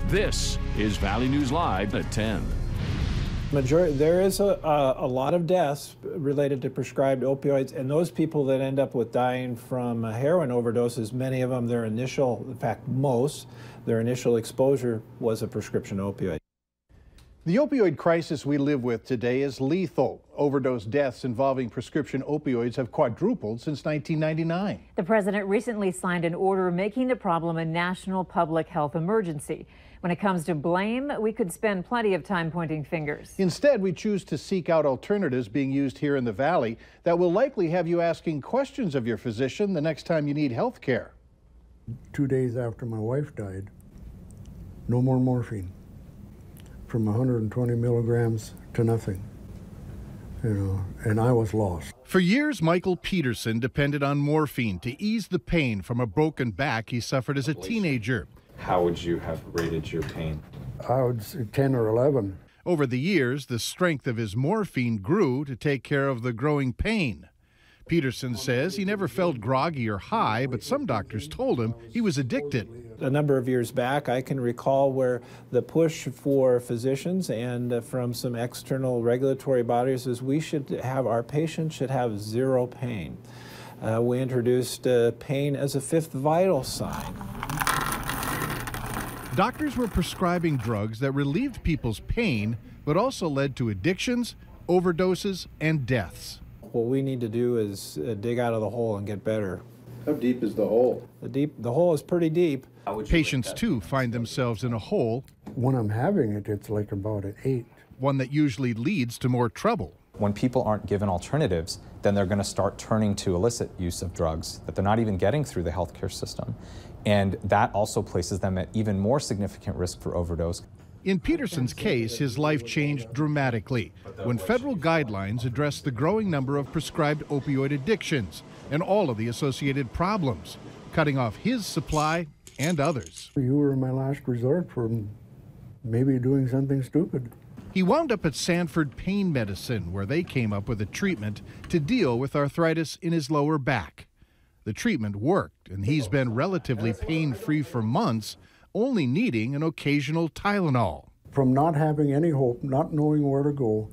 This is Valley News Live at 10. There is a lot of deaths related to prescribed opioids, and those people that end up with dying from heroin overdoses, many of them, in fact, most, their initial exposure was a prescription opioid. The opioid crisis we live with today is lethal. Overdose deaths involving prescription opioids have quadrupled since 1999. The president recently signed an order making the problem a national public health emergency. When it comes to blame, we could spend plenty of time pointing fingers. Instead, we choose to seek out alternatives being used here in the Valley that will likely have you asking questions of your physician the next time you need health care. 2 days after my wife died, no more morphine. From 120 milligrams to nothing, and I was lost. For years, Michael Peterson depended on morphine to ease the pain from a broken back he suffered as a teenager. How would you have rated your pain? I would say 10 or 11. Over the years, the strength of his morphine grew to take care of the growing pain. Peterson says he never felt groggy or high, but some doctors told him he was addicted. A number of years back, I can recall where the push for physicians and from some external regulatory bodies is our patients should have zero pain. We introduced pain as a fifth vital sign. Doctors were prescribing drugs that relieved people's pain, but also led to addictions, overdoses, and deaths. What we need to do is dig out of the hole and get better. How deep is the hole? The hole is pretty deep. Patients, too, find themselves in a hole. When I'm having it, it's like about an 8. One that usually leads to more trouble. When people aren't given alternatives, then they're going to start turning to illicit use of drugs that they're not even getting through the healthcare system. And that also places them at even more significant risk for overdose. In Peterson's case, his life changed dramatically when federal guidelines addressed the growing number of prescribed opioid addictions and all of the associated problems, cutting off his supply and others. You were my last resort for maybe doing something stupid. He wound up at Sanford Pain Medicine, where they came up with a treatment to deal with arthritis in his lower back. The treatment worked, and he's been relatively pain-free for months, only needing an occasional Tylenol. From not having any hope, not knowing where to go,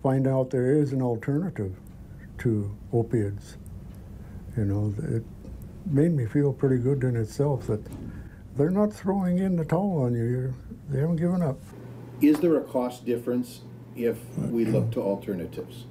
find out there is an alternative to opiates. It made me feel pretty good in itself that they're not throwing in the towel on you. They haven't given up. Is there a cost difference if we look to alternatives?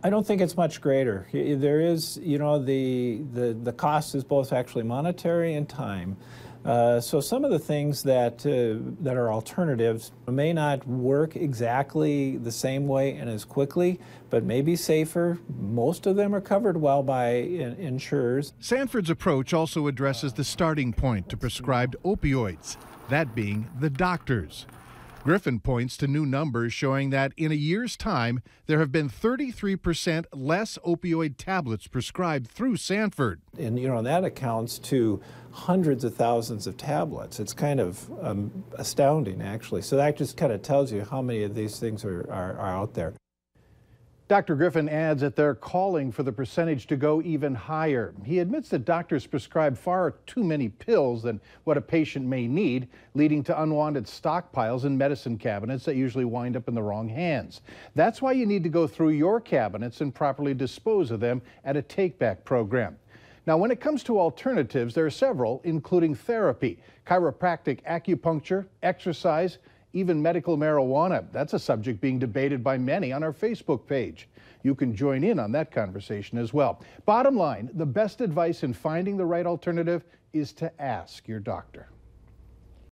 I don't think it's much greater. There is, the cost is both actually monetary and time. So some of the things that are alternatives may not work exactly the same way and as quickly, but may be safer. Most of them are covered well by insurers. Sanford's approach also addresses the starting point to prescribed opioids, that being the doctors. Griffin points to new numbers showing that in a year's time, there have been 33% less opioid tablets prescribed through Sanford. And, that accounts to hundreds of thousands of tablets. It's kind of astounding, actually. So that just kind of tells you how many of these things are out there. Dr. Griffin adds that they're calling for the percentage to go even higher. He admits that doctors prescribe far too many pills than what a patient may need, leading to unwanted stockpiles in medicine cabinets that usually wind up in the wrong hands. That's why you need to go through your cabinets and properly dispose of them at a take-back program. Now, when it comes to alternatives, there are several, including therapy, chiropractic acupuncture, exercise, even medical marijuana. That's a subject being debated by many on our Facebook page. You can join in on that conversation as well. Bottom line, the best advice in finding the right alternative is to ask your doctor.